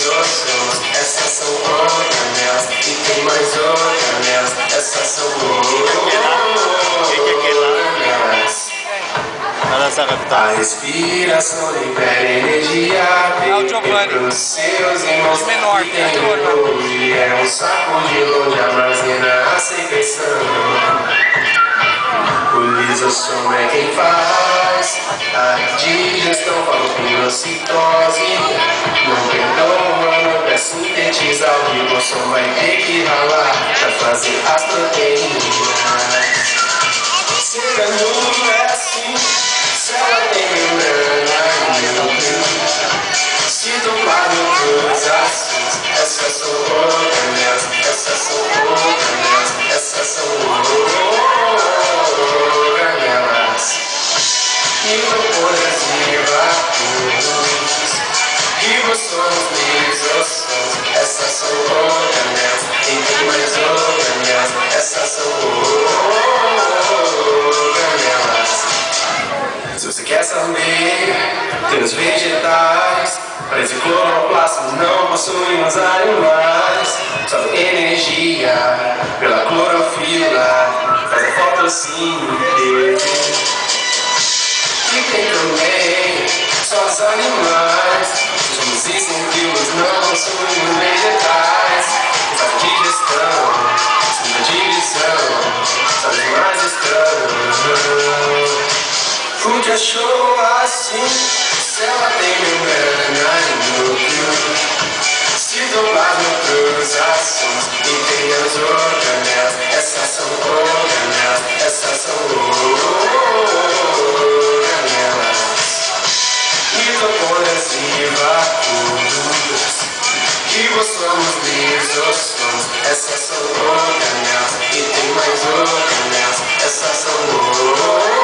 lisossomos, essas são organelas. E tem mais organelas, essas são organelas. A respiração libera energia para os seus irmãos que tem hoje. É um saco de longe, armazena a secreção. O lisossomo é quem faz a digestão, fagopinocitose. Não perdoa, não quer sintetizar. O ribossomo vai ter que ralar pra fazer as proteínas. Ser anulo é assim, célula tem membrana e núcleo. Citoplasma ácidos, essas são organelas, essas são organelas, essas são organelas. Mitocôndrias e vácuos, ribossomos, lisossomos, essas são organelas. E tem mais organelas, essas são organelas. Se você quer saber, tem os vegetais, parece cloroplastos, não possuem os animais. Sobe energia pela clorofila, faz a fotossíntese. E tem também só os animais, os incentivos não possuem os vegetais. Que faz a digestão, segunda divisão, são os mais estranhos. O que achou assim, célula tem membrana e núcleo. Citoplasma pros ácidos e tem as organelas. Essas são organelas, essas são organelas. Mitocôndrias e vácuos, ribossomos, lisossomos, essas são organelas. E tem mais organelas, essas são organelas.